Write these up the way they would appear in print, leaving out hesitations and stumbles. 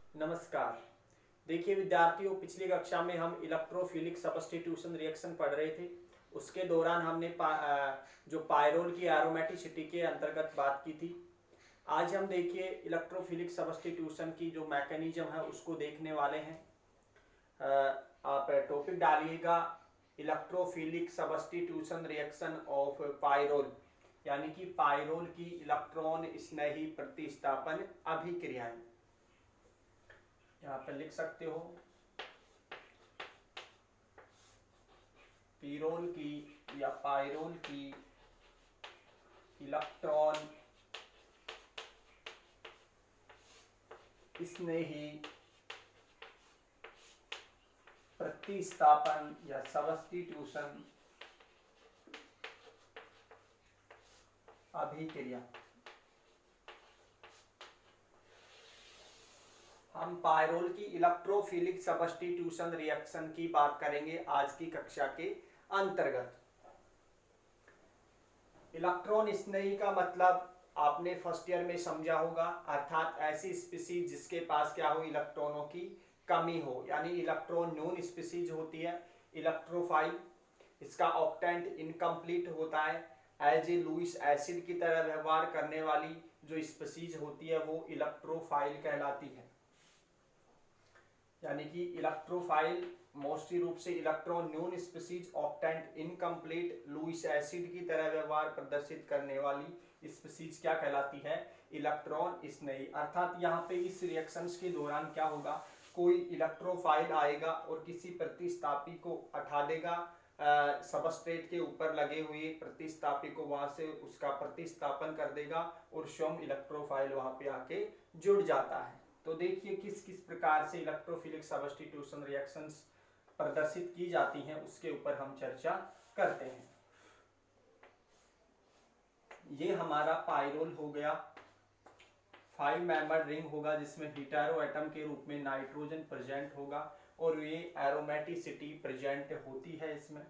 नमस्कार। देखिए विद्यार्थियों, पिछली कक्षा में हम इलेक्ट्रोफिलिक सब्स्टिट्यूशन रिएक्शन पढ़ रहे थे। उसके दौरान हमने जो पायरोल की एरोमेटिसिटी के अंतर्गत बात की थी। आज हम देखिए इलेक्ट्रोफिलिक सब्स्टिट्यूशन की जो मैकेनिज्म है उसको देखने वाले हैं। आप टॉपिक डालिएगा electrophilic substitution reaction of pyrrole, यानी कि पायरोल की इलेक्ट्रॉन स्नेही प्रतिस्थापन अभिक्रियाएं। यहाँ पे लिख सकते हो पीरोल की या पायरोल की इलेक्ट्रॉन स्नेही प्रतिस्थापन या सब्स्टिट्यूशन अभिक्रिया। हम पायरोल की इलेक्ट्रोफिलिक सब्स्टिट्यूशन रिएक्शन की बात करेंगे आज की कक्षा के अंतर्गत। इलेक्ट्रॉन स्नेही का मतलब आपने फर्स्ट ईयर में समझा होगा, अर्थात ऐसी स्पीसीज जिसके पास क्या हो, इलेक्ट्रॉनों की कमी हो, यानी इलेक्ट्रॉन न्यून स्पीसीज होती है इलेक्ट्रोफाइल। इसका ऑक्टेंट इनकम्प्लीट होता है। एज ए लुईस एसिड की तरह व्यवहार करने वाली जो स्पीसीज होती है वो इलेक्ट्रोफाइल कहलाती है। यानी कि इलेक्ट्रोफाइल मोस्टली रूप से इलेक्ट्रॉन न्यून species octet incomplete Lewis acid की तरह व्यवहार प्रदर्शित करने वाली स्पीसीज क्या कहलाती है, इलेक्ट्रॉन स्नेही। अर्थात यहाँ पे इस रिएक्शंस के दौरान क्या होगा, कोई इलेक्ट्रोफाइल आएगा और किसी प्रतिस्थापी को हटा देगा सबस्ट्रेट के ऊपर लगे हुए प्रतिस्थापी को, वहां से उसका प्रतिस्थापन कर देगा और स्वयं इलेक्ट्रोफाइल वहां पे आके जुड़ जाता है। तो देखिए किस किस प्रकार से इलेक्ट्रोफिलिक सब्स्टिट्यूशन रिएक्शंस प्रदर्शित की जाती हैं उसके ऊपर हम चर्चा करते हैं। ये हमारा पायरोल हो गया, 5 मेंबर्ड रिंग होगा जिसमें हेटेरो एटम के रूप में नाइट्रोजन प्रेजेंट होगा और ये एरोमेटिसिटी प्रेजेंट होती है इसमें।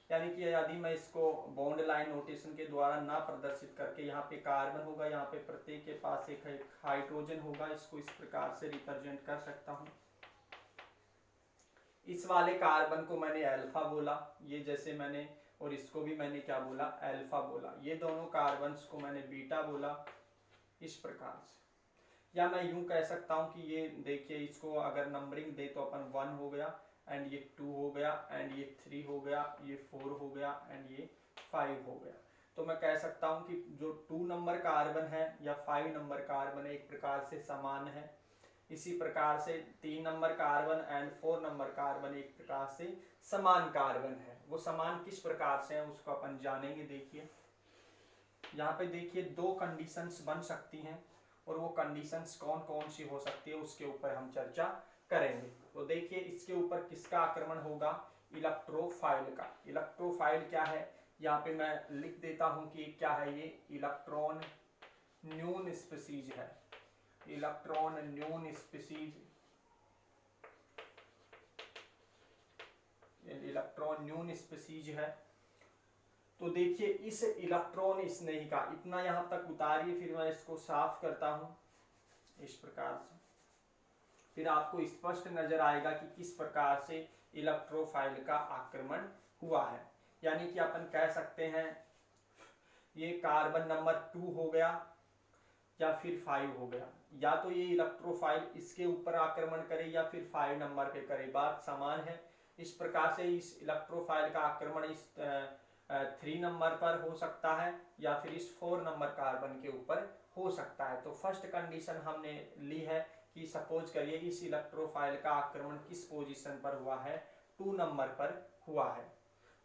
यानी कि यदि मैं इसको बॉन्ड लाइन नोटेशन के द्वारा ना प्रदर्शित करके, यहाँ पे कार्बन होगा, यहाँ पे प्रत्येक के पास एक हाइड्रोजन होगा, इसको इस प्रकार से रिप्रेजेंट कर सकता हूँ। इस वाले कार्बन को मैंने अल्फा बोला, ये जैसे मैंने, और इसको भी मैंने क्या बोला, अल्फा बोला। ये दोनों कार्बन्स को मैंने बीटा बोला, इस प्रकार से। या मैं यूं कह सकता हूं कि ये देखिए, इसको अगर नंबरिंग दे तो अपन 1 हो गया, एंड ये 2 हो गया, एंड ये 3 हो गया, ये 4 हो गया, एंड ये 5 हो गया। तो मैं कह सकता हूं कि जो 2 नंबर कार्बन है या 5 नंबर कार्बन है एक प्रकार से समान है। इसी प्रकार से 3 number carbon and 4 number carbon एक प्रकार से समान कार्बन है। वो समान किस प्रकार से है उसको अपन जानेंगे। देखिए यहाँ पे देखिए 2 कंडीशंस बन सकती हैं और वो कंडीशंस कौन कौन सी हो सकती है उसके ऊपर हम चर्चा करेंगे। तो देखिए इसके ऊपर किसका आक्रमण होगा, इलेक्ट्रोफाइल का। इलेक्ट्रोफाइल क्या है, यहाँ पे मैं लिख देता हूं कि क्या है, ये इलेक्ट्रॉन न्यून स्पीसीज है। इलेक्ट्रॉन न्यून स्पीसीज, इलेक्ट्रॉन न्यून स्पीसीज है। तो देखिए इस इलेक्ट्रॉन स्नेही का इतना यहां तक उतारिए, फिर मैं इसको साफ करता हूं इस प्रकार से। फिर आपको स्पष्ट नजर आएगा कि किस प्रकार से इलेक्ट्रोफाइल का आक्रमण हुआ है। यानी कि अपन कह सकते हैं ये कार्बन नंबर 2 हो गया या फिर 5 हो गया, या तो ये इलेक्ट्रोफाइल इसके ऊपर आक्रमण करे या फिर 5 नंबर पे करे, बात समान है। इस प्रकार से इस इलेक्ट्रोफाइल का आक्रमण इस 3 नंबर पर हो सकता है या फिर इस 4 नंबर कार्बन के ऊपर हो सकता है। तो फर्स्ट कंडीशन हमने ली है कि सपोज करिए इस इलेक्ट्रोफाइल का आक्रमण किस पोजीशन पर हुआ है, 2 नंबर पर हुआ है।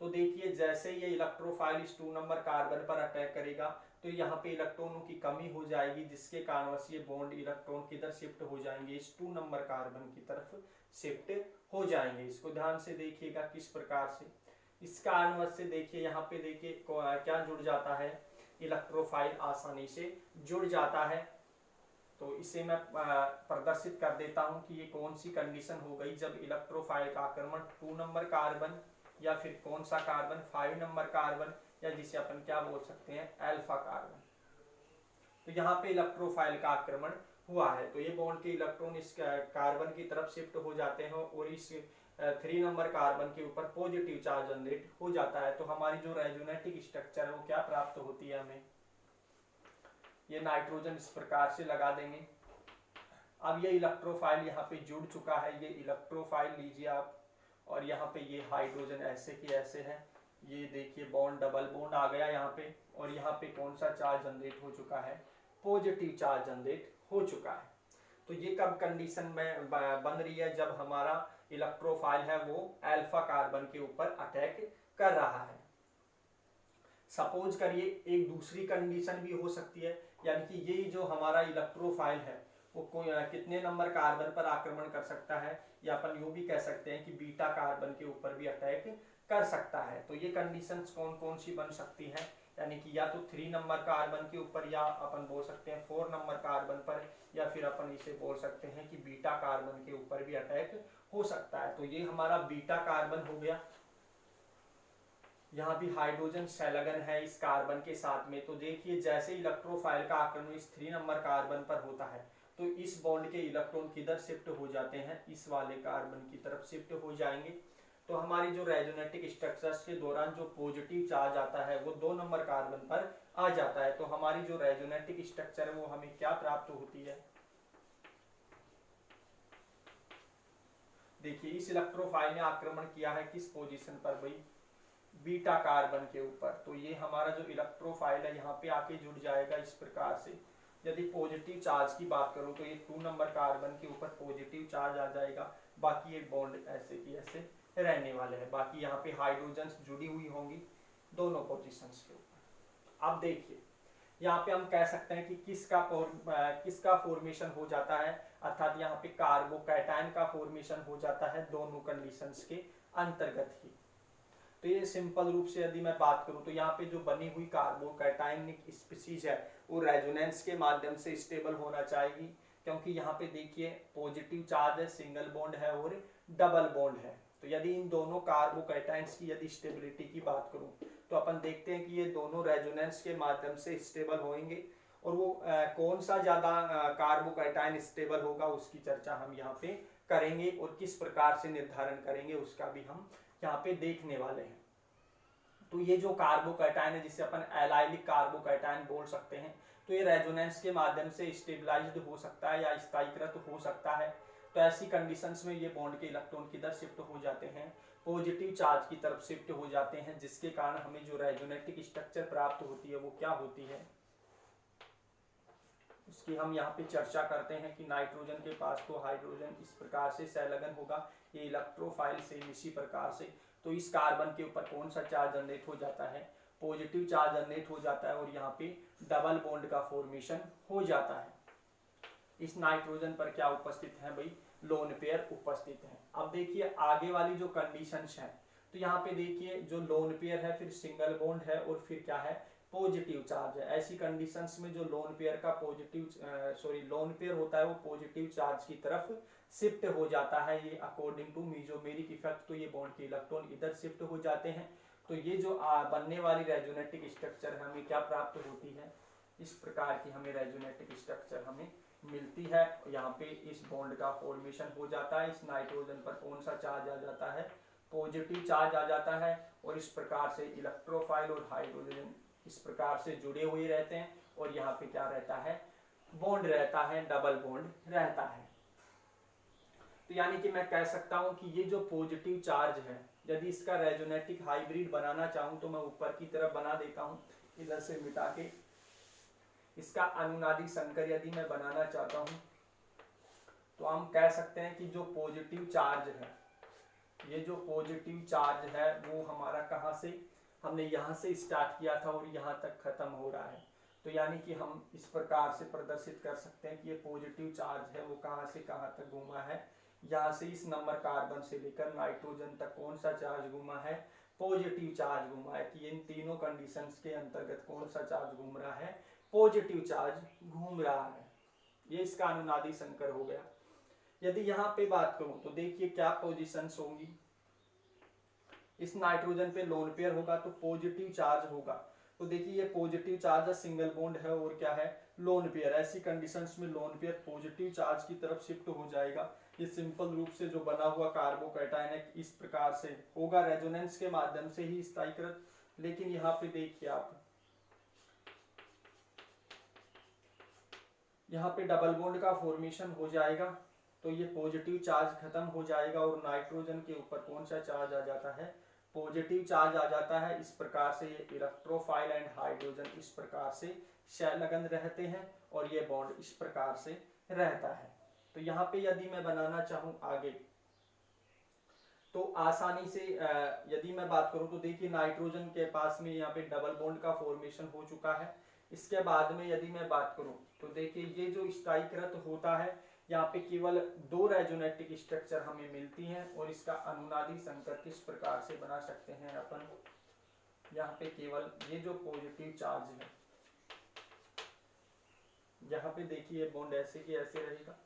तो देखिए जैसे ये इलेक्ट्रोफाइल इस 2 नंबर कार्बन पर अटैक करेगा तो यहाँ पे इलेक्ट्रॉनों की कमी हो जाएगी, जिसके कारण ये बॉन्ड इलेक्ट्रॉन किधर शिफ्ट हो जाएंगे, इस 2 नंबर कार्बन की तरफ शिफ्ट हो जाएंगे। इसको ध्यान से देखिएगा किस प्रकार से। इस कारणवश से देखिए यहाँ पे देखिए क्या जुड़ जाता है, इलेक्ट्रोफाइल आसानी से जुड़ जाता है। तो इसे मैं प्रदर्शित कर देता हूं कि ये कौन सी कंडीशन हो गई जब इलेक्ट्रोफाइल का आक्रमण 2 नंबर कार्बन या फिर कौन सा कार्बन, 5 नंबर कार्बन, या जिसे अपन क्या बोल सकते हैं, अल्फा कार्बन। तो यहाँ पे इलेक्ट्रोफाइल का आक्रमण हुआ है। तो ये बॉन्ड के इलेक्ट्रॉन इस कार्बन की तरफ शिफ्ट हो जाते हैं और इस 3 नंबर कार्बन के ऊपर पॉजिटिव चार्ज जनरेट हो जाता है। तो हमारी जो रेजोनेटिक स्ट्रक्चर है वो क्या प्राप्त होती है हमें, ये नाइट्रोजन इस प्रकार से लगा देंगे। अब ये इलेक्ट्रोफाइल यहाँ पे जुड़ चुका है, ये इलेक्ट्रोफाइल लीजिए आप, और यहाँ पे ये हाइड्रोजन ऐसे की ऐसे है। ये देखिए बॉन्ड डबल बॉन्ड आ गया यहाँ पे, और यहाँ पे कौन सा चार्ज जनरेट हो चुका है, पॉजिटिव चार्ज जनरेट हो चुका है। तो ये कब कंडीशन में बन रही है, जब हमारा इलेक्ट्रोफाइल है वो अल्फा कार्बन के ऊपर अटैक कर रहा है। सपोज करिए एक दूसरी कंडीशन भी हो सकती है, यानी कि ये जो हमारा इलेक्ट्रोफाइल है वो कितने नंबर कार्बन पर आक्रमण कर सकता है, या अपन यूं भी कह सकते हैं कि बीटा कार्बन के ऊपर भी अटैक कर सकता है। तो ये कंडीशंस कौन कौन सी बन सकती हैं, यानी कि या तो 3 नंबर कार्बन के ऊपर, या अपन बोल सकते हैं 4 नंबर कार्बन पर, या फिर अपन इसे बोल सकते हैं कि बीटा कार्बन के ऊपर भी अटैक हो सकता है। तो ये हमारा बीटा कार्बन हो गया। यहाँ भी हाइड्रोजन संलग्न है इस कार्बन के साथ में। तो देखिए जैसे इलेक्ट्रोफाइल का आक्रमण इस 3 नंबर कार्बन पर होता है तो इस बॉन्ड के इलेक्ट्रॉन किधर शिफ्ट हो जाते हैं, इस वाले कार्बन की तरफ शिफ्ट हो जाएंगे। तो हमारी जो रेजोनेटिक स्ट्रक्चर्स के दौरान जो पॉजिटिव चार्ज आता है वो 2 नंबर कार्बन पर आ जाता है। तो हमारी जो रेजोनेटिक स्ट्रक्चर है वो हमें क्या प्राप्त होती है, देखिए इस इलेक्ट्रोफाइल ने आक्रमण किया है किस पोजीशन पर भाई, बीटा कार्बन के ऊपर। तो ये हमारा जो इलेक्ट्रोफाइल है यहाँ पे आके जुड़ जाएगा इस प्रकार से। यदि पॉजिटिव चार्ज की बात करूं तो ये 2 नंबर कार्बन के ऊपर पॉजिटिव चार्ज आ जाएगा, बाकी ये बॉन्ड ऐसे की ऐसे रहने वाले हैं। बाकी यहाँ पे हाइड्रोजन जुड़ी हुई होंगी दोनों पोजीशंस के ऊपर। अब देखिए यहाँ पे हम कह सकते हैं कि किसका फॉर्मेशन हो जाता है, अर्थात यहाँ पे कार्बोकैटायन का फॉर्मेशन हो जाता है दोनों कंडीशंस के अंतर्गत ही। तो ये सिंपल रूप से यदि मैं बात करूं तो यहाँ पे जो बनी हुई कार्बोकैटायनिक स्पीशीज है वो रेजोनेंस के माध्यम से स्टेबल होना चाहिए, क्योंकि यहाँ पे देखिए पॉजिटिव चार्ज है, सिंगल बॉन्ड है और डबल बॉन्ड है। तो यदि इन दोनों कार्बोकैटायंस की यदि स्टेबिलिटी की बात करूं तो अपन देखते हैं कि ये दोनों रेजोनेंस के माध्यम से स्टेबल होंगे, और वो कौन सा ज्यादा कार्बोकैटायन स्टेबल होगा उसकी चर्चा हम यहाँ पे करेंगे, और किस प्रकार से निर्धारण करेंगे उसका भी हम यहाँ पे देखने वाले हैं। तो ये जो कार्बोकैटायन है जिसे अपन एलाइलिक कार्बोकैटायन बोल सकते हैं, तो ये रेजोनेंस के माध्यम से स्टेबलाइज्ड हो सकता है या स्थायीकृत हो सकता है। तो ऐसी कंडीशंस में ये बॉन्ड के इलेक्ट्रॉन किधर शिफ्ट हो जाते हैं, पॉजिटिव चार्ज की तरफ शिफ्ट हो जाते हैं, जिसके कारण हमें जो रेजोनेटिक स्ट्रक्चर प्राप्त होती है वो क्या होती है, उसकी हम यहाँ पे चर्चा करते हैं कि नाइट्रोजन के पास तो हाइड्रोजन इस प्रकार से संलग्न होगा, ये इलेक्ट्रोफाइल से इसी प्रकार से। तो इस कार्बन के ऊपर कौन सा चार्ज जनरेट हो जाता है, पॉजिटिव चार्ज जनरेट हो जाता है, और यहाँ पे डबल बॉन्ड का फॉर्मेशन हो जाता है। इस नाइट्रोजन पर क्या उपस्थित है भाई, लोन पेयर उपस्थित है। अब देखिए आगे वाली जो कंडीशंस है, तो यहाँ पे देखिए जो लोन पेयर है, फिर सिंगल बॉन्ड है, और फिर क्या है, पॉजिटिव चार्ज है। ऐसी कंडीशंस में जो लोन पेयर का लोन पेयर होता है वो पॉजिटिव चार्ज की तरफ शिफ्ट हो जाता है, ये अकॉर्डिंग टू मेसोमेरिक इफेक्ट। तो ये बॉन्ड के इलेक्ट्रॉन इधर शिफ्ट हो जाते हैं। तो ये जो बनने वाली रेजोनेटिक स्ट्रक्चर हमें क्या प्राप्त होती है, इस प्रकार की हमें रेजोनेटिक स्ट्रक्चर हमें मिलती है। यहाँ पे इस बॉन्ड का फॉर्मेशन हो जाता है, इस नाइट्रोजन पर कौन सा चार्ज आ जाता है, पॉजिटिव चार्ज आ जाता है, और इस प्रकार से इलेक्ट्रोफाइल और हाइड्रोजन इस प्रकार से जुड़े हुए रहते हैं, और यहाँ पे क्या रहता है, बॉन्ड रहता है, डबल बॉन्ड रहता है। तो यानी कि मैं कह सकता हूं कि ये जो पॉजिटिव चार्ज है, यदि इसका रेजोनेटिक हाइब्रिड बनाना चाहूं तो मैं ऊपर की तरफ बना देता हूं, इधर से मिटा के इसका अनुनादी संकर यदि मैं बनाना चाहता हूं तो हम कह सकते हैं कि जो पॉजिटिव चार्ज है, ये जो पॉजिटिव चार्ज है वो हमारा कहां से, हमने यहां से स्टार्ट किया था और यहां तक खत्म हो रहा है। तो यानी कि हम इस प्रकार से प्रदर्शित कर सकते हैं कि ये पॉजिटिव चार्ज है वो कहां से कहां तक घूमा है, यहाँ से इस नंबर कार्बन से लेकर नाइट्रोजन तक कौन सा चार्ज घूमा है, पॉजिटिव चार्ज घूमा है। कि इन तीनों कंडीशंस के अंतर्गत कौन सा चार्ज घूम रहा है, पॉजिटिव चार्ज घूम रहा है। ये इसका अनुनादी संकर हो गया। यदि यहाँ पे बात करूं तो देखिए क्या पोजीशंस होंगी, इस नाइट्रोजन पे लोन पेयर होगा तो पॉजिटिव चार्ज होगा। तो देखिए ये पॉजिटिव चार्ज है, सिंगल बॉन्ड है, और क्या है, लोन पेयर, ऐसी कंडीशंस में लोन पेयर पॉजिटिव चार्ज की तरफ शिफ्ट हो जाएगा। ये सिंपल रूप से जो बना हुआ कार्बोकैटायन है इस प्रकार से होगा, रेजोनेंस के माध्यम से ही स्थायीकृत। लेकिन यहाँ पे देखिए आप, यहाँ पे डबल बॉन्ड का फॉर्मेशन हो जाएगा, तो ये पॉजिटिव चार्ज खत्म हो जाएगा और नाइट्रोजन के ऊपर कौन सा चार्ज आ जाता है, पॉजिटिव चार्ज आ जाता है। इस प्रकार से ये इलेक्ट्रोफाइल एंड हाइड्रोजन इस प्रकार से संलग्न रहते हैं और ये बॉन्ड इस प्रकार से रहता है। तो यहाँ पे यदि मैं बनाना चाहूं आगे तो आसानी से यदि मैं बात करूं तो देखिए नाइट्रोजन के पास में यहाँ पे डबल बॉन्ड का फॉर्मेशन हो चुका है। इसके बाद में यदि मैं बात करूं तो देखिए ये जो स्थायीकृत होता है यहाँ पे केवल 2 रेजोनेटिक स्ट्रक्चर हमें मिलती हैं और इसका अनुनादी संकर किस प्रकार से बना सकते हैं अपन, यहाँ पे केवल ये जो पॉजिटिव चार्ज है, यहाँ पे देखिए बॉन्ड ऐसे की ऐसे रहेगा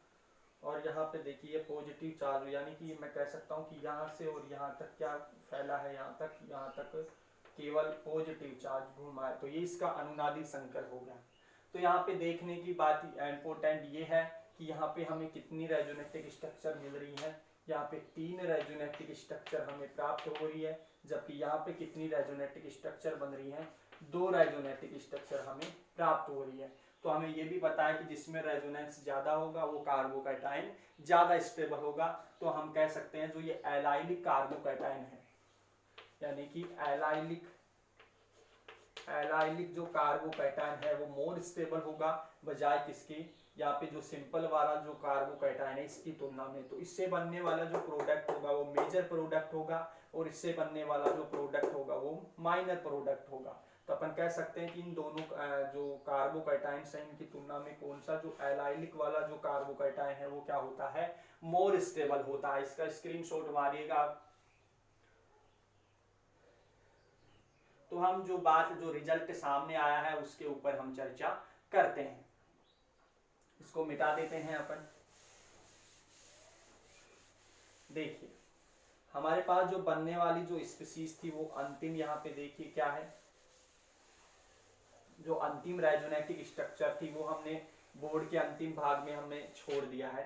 और यहाँ पे देखिए पॉजिटिव चार्ज, यानी कि मैं कह सकता हूँ कि यहाँ से और यहाँ तक क्या फैला है, यहाँ तक केवल पॉजिटिव चार्ज घूमा है, तो ये इसका अनुनादी संकर हो गया। तो यहाँ पे देखने की बात इम्पोर्टेंट ये है कि यहाँ पे हमें कितनी रेजोनेटिक स्ट्रक्चर मिल रही है, यहाँ पे 3 रेजोनेटिक स्ट्रक्चर हमें प्राप्त हो रही है, जबकि यहाँ पे कितनी रेजोनेटिक स्ट्रक्चर बन रही है, 2 रेजोनेटिक स्ट्रक्चर हमें प्राप्त हो रही है। तो हमें ये भी पता है कि जिसमें रेजोनेंस ज्यादा होगा वो कार्बोकैटायन ज्यादा स्टेबल होगा। तो हम कह सकते हैं जो ये एलाइलिक कार्बोकैटायन है, यानी कि एलाइलिक जो कार्बोकैटायन है वो मोर स्टेबल होगा बजाय किसके, यहाँ पे जो सिंपल वाला जो कार्बोकैटायन है इसकी तुलना में। तो इससे बनने वाला जो प्रोडक्ट होगा वो मेजर प्रोडक्ट होगा और इससे बनने वाला जो प्रोडक्ट होगा वो माइनर प्रोडक्ट होगा। तो अपन कह सकते हैं कि इन दोनों जो कार्बोकैटायन्स हैं इनकी तुलना में कौन सा जो एलाइलिक वाला जो कार्बोकैटायन है वो क्या होता है, मोर स्टेबल होता है। इसका स्क्रीनशॉट मारिएगा। तो हम जो बात जो रिजल्ट सामने आया है उसके ऊपर हम चर्चा करते हैं। इसको मिटा देते हैं अपन। देखिए हमारे पास जो बनने वाली जो स्पीशीज थी वो अंतिम, यहाँ पे देखिए क्या है, जो अंतिम रेजोनेटिक स्ट्रक्चर थी वो हमने बोर्ड के अंतिम भाग में हमने छोड़ दिया है।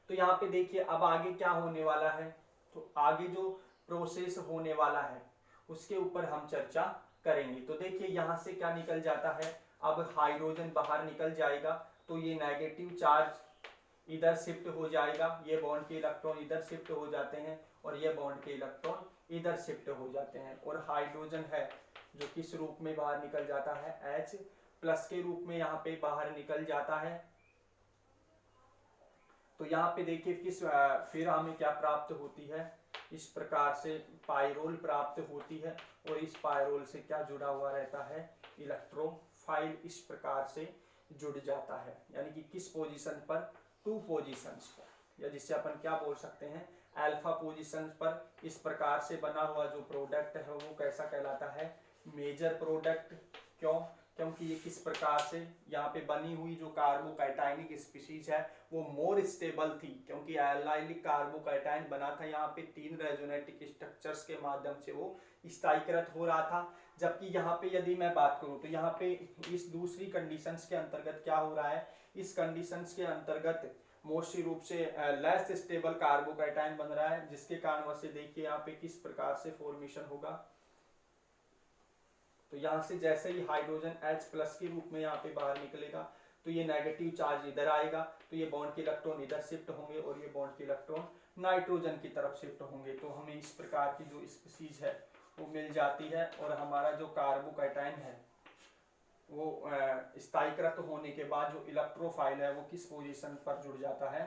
तो यहाँ पे देखिए अब आगे क्या होने वाला है, तो आगे जो प्रोसेस होने वाला है उसके ऊपर हम चर्चा करेंगे। तो देखिए यहाँ से क्या निकल जाता है, अब हाइड्रोजन बाहर निकल जाएगा तो ये नेगेटिव चार्ज इधर शिफ्ट हो जाएगा, ये बॉन्ड के इलेक्ट्रॉन इधर शिफ्ट हो जाते हैं और ये बॉन्ड के इलेक्ट्रॉन इधर शिफ्ट हो जाते हैं और हाइड्रोजन है जो किस रूप में बाहर निकल जाता है, H प्लस के रूप में यहाँ पे बाहर निकल जाता है। तो यहाँ पे देखिए फिर हमें क्या प्राप्त होती है, इस प्रकार से पायरोल प्राप्त होती है और इस पायरोल से क्या जुड़ा हुआ रहता है, इलेक्ट्रोफाइल इस प्रकार से जुड़ जाता है, यानी कि किस पोजीशन पर, 2 पोजीशंस पर, या जिससे अपन क्या बोल सकते हैं अल्फा पोजीशन पर। इस प्रकार से बना हुआ जो प्रोडक्ट है वो कैसा कहलाता है, मेजर प्रोडक्ट। क्यों, क्योंकि ये किस प्रकार से यहाँ पे बनी हुई जो कार्बोकैटायनिक स्पीशीज है वो मोर स्टेबल थी, क्योंकि एलाइलिक कार्बोकैटायन बना था यहाँ पे 3 रेजोनेटिक स्ट्रक्चर्स के माध्यम से वो स्थायीकृत हो रहा था। जबकि यहाँ पे यदि मैं बात करूँ तो यहाँ पे इस दूसरी कंडीशंस के अंतर्गत क्या हो रहा है, इस कंडीशंस के अंतर्गत मोस्टली रूप से लेस स्टेबल कार्बोकैटायन बन रहा है, जिसके कारण से देखिए यहाँ पे किस प्रकार से फॉर्मेशन होगा। तो यहाँ से जैसे ही हाइड्रोजन H प्लस के रूप में यहाँ पे बाहर निकलेगा तो ये नेगेटिव चार्ज इधर आएगा, तो ये बॉन्ड के इलेक्ट्रॉन इधर शिफ्ट होंगे और ये बॉन्ड के इलेक्ट्रॉन नाइट्रोजन की तरफ शिफ्ट होंगे। तो हमें इस प्रकार की जो स्पीशीज है वो मिल जाती है और हमारा जो कार्बोकैटायन है वो स्थायीकृत होने के बाद जो इलेक्ट्रोफाइल है वो किस पोजीशन पर जुड़ जाता है,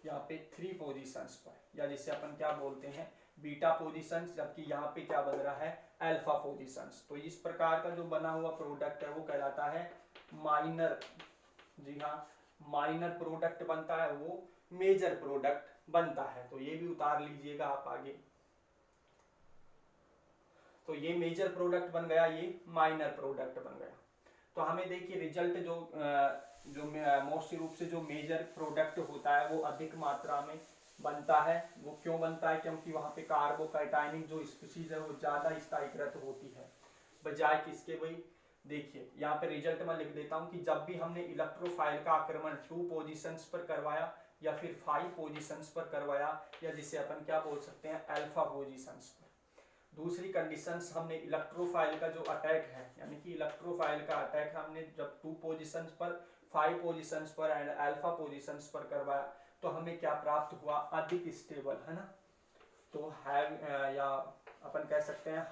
यहाँ पे 3 पोजीशंस पर, या जिसे अपन क्या बोलते हैं बीटा पोजीशंस, जबकि यहाँ पे क्या बन रहा है अल्फा पोजीशंस। तो इस प्रकार का जो बना हुआ प्रोडक्ट है वो कहलाता है माइनर, जी हाँ माइनर प्रोडक्ट बनता है, वो मेजर प्रोडक्ट बनता है। तो ये भी उतार लीजिएगा आप आगे। तो ये मेजर प्रोडक्ट बन गया, ये माइनर प्रोडक्ट बन गया। तो हमें देखिए रिजल्ट जो मोस्ट रूप से जो मेजर प्रोडक्ट होता है वो अधिक मात्रा में बनता है। वो क्यों बनता है, क्योंकि वहां पे कार्बोकैटायनिक जो स्पीशीज है वो ज्यादा स्थायीकृत होती है बजाय किसके भाई, देखिए यहाँ पे रिजल्ट में लिख देता हूं कि जब भी हमने इलेक्ट्रोफाइल का आक्रमण 2 पोजीशंस पर करवाया या फिर 5 पोजीशंस पर करवाया, या जिसे अपन क्या बोल सकते हैं अल्फा पोजीशंस पर। दूसरी कंडीशंस, हमने इलेक्ट्रोफाइल का जो अटैक है, यानी कि इलेक्ट्रोफाइल का अटैक हमने जब 2 पोजीशंस पर, 5 पोजीशंस पर एंड अल्फा पोजीशंस पर करवाया, तो हमें क्या प्राप्त हुआ, अधिक स्टेबल, है ना। तो है या अपन कह सकते हैं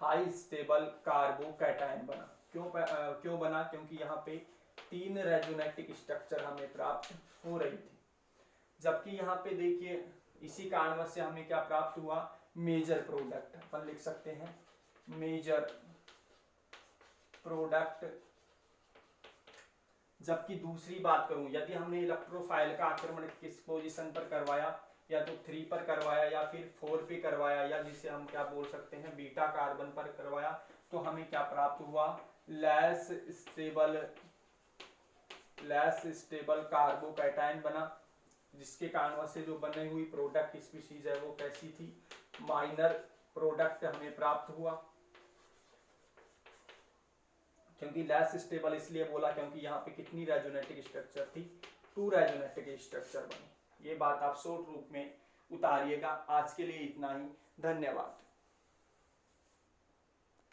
हाई स्टेबल कार्बोकैटायन बना। क्यों बना, क्योंकि यहाँ पे 3 रेजोनेटिक स्ट्रक्चर हमें प्राप्त हो रही थी। जबकि यहाँ पे देखिए इसी कारणवश से हमें क्या प्राप्त हुआ, मेजर प्रोडक्ट, अपन लिख सकते हैं मेजर प्रोडक्ट। जबकि दूसरी बात करूं, यदि हमने इलेक्ट्रोफाइल का आक्रमण किस पोजीशन पर करवाया, या तो 3 पर करवाया या फिर 4 पे करवाया, या जिसे हम क्या बोल सकते हैं बीटा कार्बन पर करवाया, तो हमें क्या प्राप्त हुआ, लेस स्टेबल कार्बोकैटायन बना, जिसके कारण से जो बनी हुई प्रोडक्ट स्पीशीज है वो कैसी थी, माइनर प्रोडक्ट हमें प्राप्त हुआ। क्योंकि लेस स्टेबल इसलिए बोला क्योंकि यहाँ पे कितनी रेजोनेटिक स्ट्रक्चर थी, 2 रेजोनेटिक स्ट्रक्चर बनी। ये बात आप शॉर्ट रूप में उतारिएगा। आज के लिए इतना ही, धन्यवाद।